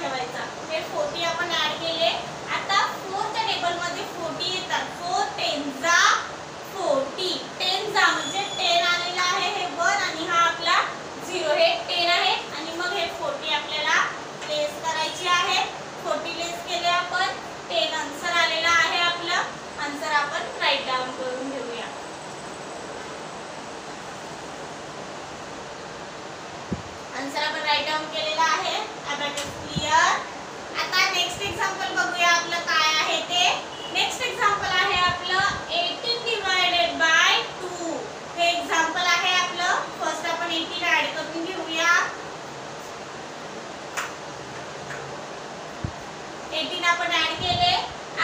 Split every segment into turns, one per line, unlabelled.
ठेवायचा. हे 40 आपण ऍड केले. आता 4 च्या टेबल मध्ये 40 येतात. 4 10 जा 40. 10 जा म्हणजे 10 आलेला आहे हे 1 आणि हा आपला 0 हे 10 आहे आणि मग हे 40 आपल्याला लेस करायची आहे. 40 लेस केले आपण 10 आन्सर आलेला आहे. आपलं आन्सर आपण राईट डाउन करून घेऊया. आन्सर आपण राईट डाउन केलेला आहे. Abacus clear. आता नेक्स्ट एक्झाम्पल बघूया आपलं काय आहे ते. नेक्स्ट एक्झाम्पल आहे आपलं 18 डिवाइडेड बाय 2. हे एक्झाम्पल आहे आपलं. फर्स्ट आपण 18 ऍड करून घेऊया. 18 आपण ऍड केले.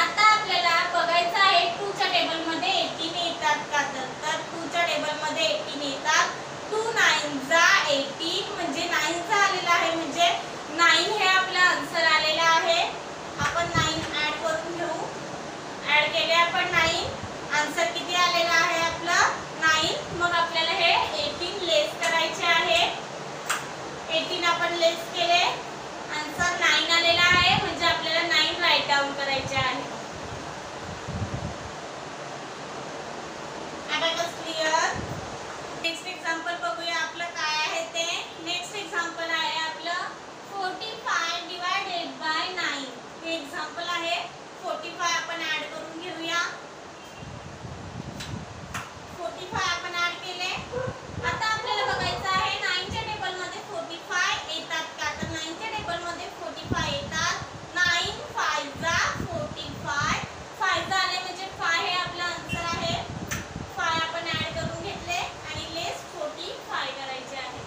आता आपल्याला बघायचं आहे 2 च्या टेबल मध्ये 18 येतात का. तर 2 च्या टेबल मध्ये 18 येतात. 2 9 जा 18 म्हणजे 9 चा आलेला आहे म्हणजे 9 हे आपला आन्सर आलेला आहे. आपण 9 ऍड करून घेऊ. ऍड केले आपण 9. आन्सर किती आलेला आहे आपलं 9. मग आपल्याला हे 18 लेस करायचे आहे. 18 आपण लेस केले. आन्सर 9 आलेला आहे म्हणजे आपल्याला 9 राईट डाउन करायचे आहे. Abacus clear. नेक्स्ट एक्झाम्पल बघूया आपलं काय आहे ते. नेक्स्ट एक्झाम्पल आहे आपलं 45 डिवाइडेड बाय 9. हे एक्झाम्पल आहे. 45 आपण ऍड करून घेऊया. 45 आपण ऍड केले. आता आपल्याला बघायचं आहे 9 च्या टेबल मध्ये 45 येतात का. तर 9 च्या टेबल मध्ये 45 येतात. 9 5 जा 45. 5 जा आले म्हणजे 5 हे आपला आन्सर आहे. 5 आपण ऍड करून घेतले आणि लेस 45 करायचे आहे.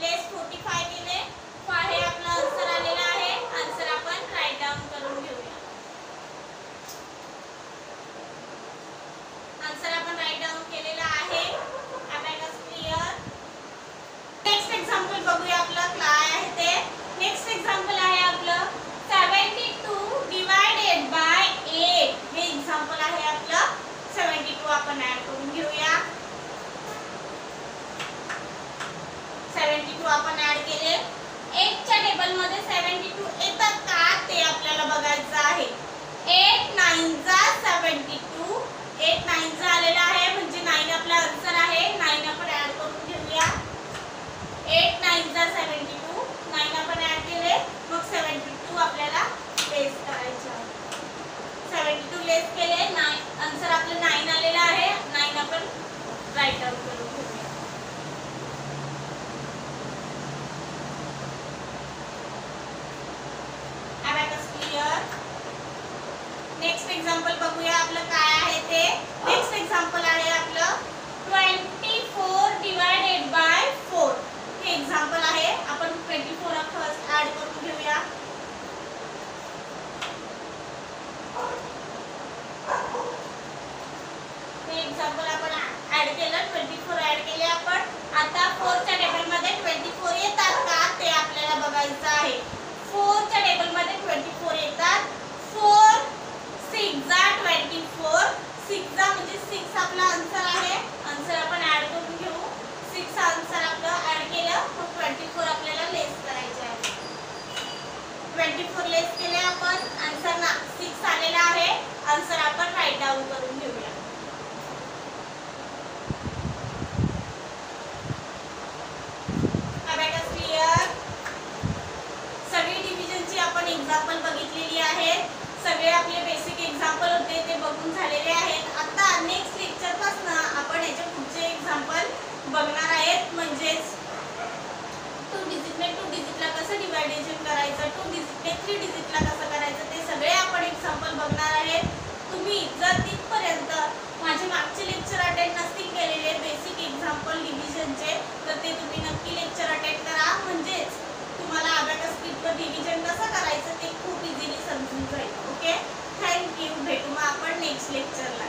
लेस 45 केले. 5 हे आपला आन्सर आलेला आहे. आन्सर आपण राईट डाउन करून घेऊया. आन्सर आपण राईट डाउन केलेला आहे. Abacus clear. नेक्स्ट एक्झाम्पल बघूया आपलं काय आहे ते. नेक्स्ट एक्झाम्पल आहे आपलं 72 डिवाइडेड बाय 8. हे एक्झाम्पल आहे आपलं. 72 आपण ऍड करून घेऊया. 72 आपण ऍड केले. 8 च्या टेबल मध्ये 72 येतात का ते आपल्याला बघायचं आहे. 8 9 जा 72. 8 9 चा आलेला आहे म्हणजे 9 आपला आन्सर आहे. 9 आपण ऍड करून घेऊया. 8 9 जा 72. 9 आपण ऍड केले. मग 72 आपल्याला लेस करायचे आहे. 72 लेस केले. आन्सर आपलं 9 आलेला आहे. 9 आपण राईट डाउन करून घेऊया. Abacus clear. नेक्स्ट एक्झाम्पल बघूया आपलं काय आहे ते. नेक्स्ट एक्झाम्पल आहे आपलं 24 डिवाइडेड बाय 4. हे एक्झाम्पल आहे. आपण 24 फर्स्ट ऍड करून घेऊया. हे एक्झाम्पल आपण ऍड केलं. 24 ऍड केले आपण. आता 4 च्या टेबल मध्ये 24 येतात का ते आपल्याला बघायचं आहे. 4 च्या टेबल मध्ये 24 येतात. 4 6 जा 24. 6 जा म्हणजे 6 आपला आन्सर आहे. आन्सर आपण ऍड करून घेऊ. 6 आन्सर आपलं ऍड केलं. मग 24 आपल्याला लेस करायचे आहे. 24 लेस केले आपण. आन्सर 6 आलेला आहे. आन्सर आपण राईट डाउन करून घेऊया. Abacus clear. सगळी डिव्हिजनची आपण एक्झाम्पल बघितलेली आहे. सगळे आपले बेसिक एक्झाम्पल होते ते बघून झालेले आहेत. आता नेक्स्ट लेक्चर पासून आपण याचे पुढचे एक्झाम्पल बघणार आहेत. म्हणजेच 2 डिजिटने 2 डिजिटला कसं डिवायडेशन करायचं, 2 डिजिटने 3 डिजिटला कसं करायचं ते सगळे आपण एक्झाम्पल बघणार आहेत. तुम्ही जर तिथपर्यंत माझे मागचे लेक्चर अटेंड नसतील केलेले बेसिक एक्झाम्पल डिव्हिजनचे तर ते तुम्ही नक्की लेक्चर अटेंड करा. म्हणजेच तुम्हाला अबॅकस स्क्रिप्टवर डिव्हिजन कसं करायचं ते खूप इझिली समजून जाईल. ओके. थँक्यू. भेटू मग आपण नेक्स्ट लेक्चरला.